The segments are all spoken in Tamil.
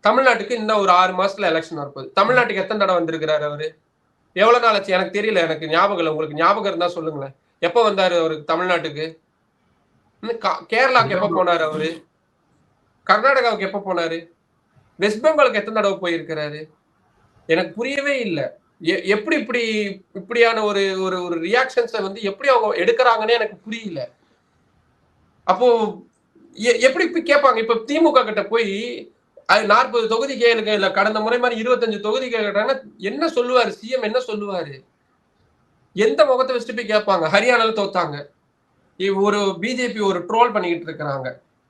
தமிழ்நாட்டுக்கு இன்னும் ஒரு 6 மாசத்துல எலெக்ஷன் வரப்போகுது. தமிழ்நாட்டுக்கு எத்தனை தடவை வந்திருக்கிறாரு அவரு? எவ்வளவு நாள் ஆச்சு? எனக்கு தெரியல. எனக்கு ஞாபகம் இல்ல. உங்களுக்கு ஞாபகம் இருந்தா சொல்லுங்களேன். எப்ப வந்தாரு அவரு தமிழ்நாட்டுக்கு? கேரளாக்கு எப்ப போனாரு அவரு? கர்நாடகாவுக்கு எப்ப போனாரு? வெஸ்ட் பெங்காலுக்கு எத்தனை தடவை போயிருக்கிறாரு? எனக்கு புரியவே இல்ல. எப்படி இப்படியான ஒரு ஒரு ஒரு ரியாக்ஷன்ஸ வந்து எப்படி அவங்க எடுக்குறாங்கன்னே எனக்கு புரியல. அப்போ எப்படி கேட்பாங்க? இப்ப திமுக கிட்ட போய் 40 தொகுதி கேளுங்க, இல்ல கடந்த முறை மாதிரி 25 தொகுதி கேட்டாங்கன்னா என்ன சொல்லுவாரு? சிஎம் என்ன சொல்லுவாரு? எந்த முகத்தை வச்சுட்டு போய் கேட்பாங்க? ஹரியானால தோத்தாங்க. ஒரு பிஜேபி ஒரு ட்ரோல் பண்ணிக்கிட்டு இருக்கிறாங்க.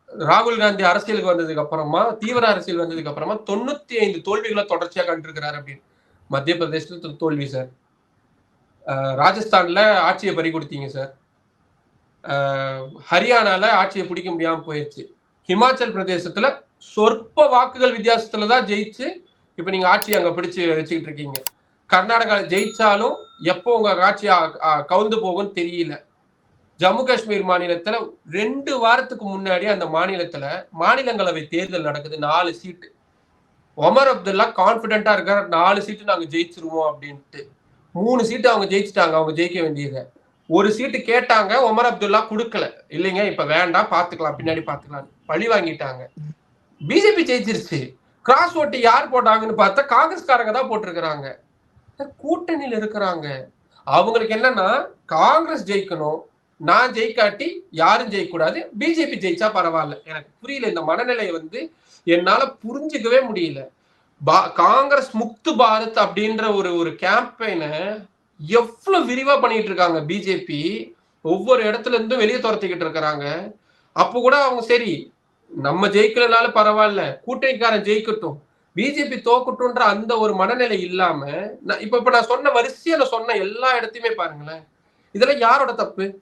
ராகுல் காந்தி அரசியலுக்கு வந்ததுக்கு அப்புறமா, தீவிர அரசியல் வந்ததுக்கு அப்புறமா 95 தோல்விகளை தொடர்ச்சியா கண்டிருக்கிறாரு அப்படின்னு. மத்திய பிரதேசத்துல தோல்வி சார். ராஜஸ்தான்ல ஆட்சியை பறி கொடுத்தீங்க சார். ஹரியானால ஆட்சியை பிடிக்க முடியாம போயிடுச்சு. ஹிமாச்சல் பிரதேசத்துல சொற்ப வாக்குகள் வித்தியாசத்துலதான் ஜெயிச்சு இப்ப நீங்க ஆட்சி அங்க பிடிச்சு வச்சுக்கிட்டு இருக்கீங்க. கர்நாடகா ஜெயிச்சாலும் எப்போ உங்க ஆட்சி கவுந்து போகும்னு தெரியல. ஜம்மு காஷ்மீர் மாநிலத்துல 2 வாரத்துக்கு முன்னாடி அந்த மாநிலத்துல மாநிலங்களவை தேர்தல் நடக்குது. 4 சீட்டு. ஒமர் அப்துல்லா கான்பிடென்டா இருக்காரு, 4 சீட்டு நாங்க ஜெயிச்சிருவோம் அப்படின்ட்டு. 3 சீட்டு அவங்க ஜெயிச்சுட்டாங்க, அவங்க ஜெயிக்க வேண்டியதை. ஒரு சீட்டு கேட்டாங்க, ஒமர் அப்துல்லா கொடுக்கல. இல்லைங்க இப்ப வேண்டாம், பாத்துக்கலாம், பின்னாடி பாத்துக்கலாம், பழி வாங்கிட்டாங்க. பிஜேபி ஜெயிச்சிருச்சு. கிராஸ் ஓட்டு யார் போட்டாங்கன்னு பார்த்தா காங்கிரஸ்காரங்க தான் போட்டிருக்கிறாங்க. கூட்டணியில் இருக்கிறாங்க. அவங்களுக்கு என்னன்னா காங்கிரஸ் ஜெயிக்கணும், நான் ஜெயிக்காட்டி யாரும் ஜெயிக்கக்கூடாது, பிஜேபி ஜெயிச்சா பரவாயில்ல. எனக்கு புரியல இந்த மனநிலையை வந்து என்னால புரிஞ்சுக்கவே முடியல. காங்கிரஸ் முக்து பாரத் அப்படின்ற ஒரு கேம்பெயினை எவ்வளவு விரிவா பண்ணிட்டு இருக்காங்க பிஜேபி. ஒவ்வொரு இடத்துல இருந்தும் வெளியே துரத்திக்கிட்டு இருக்கிறாங்க. அப்போ கூட அவங்க சரி நம்ம ஜெயிக்கலனாலும் பரவாயில்ல, கூட்டணிக்காரன் ஜெயிக்கட்டும், பிஜேபி தோக்கட்டும்ன்ற அந்த ஒரு மனநிலை இல்லாம இப்ப நான் சொன்ன வரிசையில சொன்ன எல்லா இடத்தையுமே பாருங்களேன். இதெல்லாம் யாரோட தப்பு?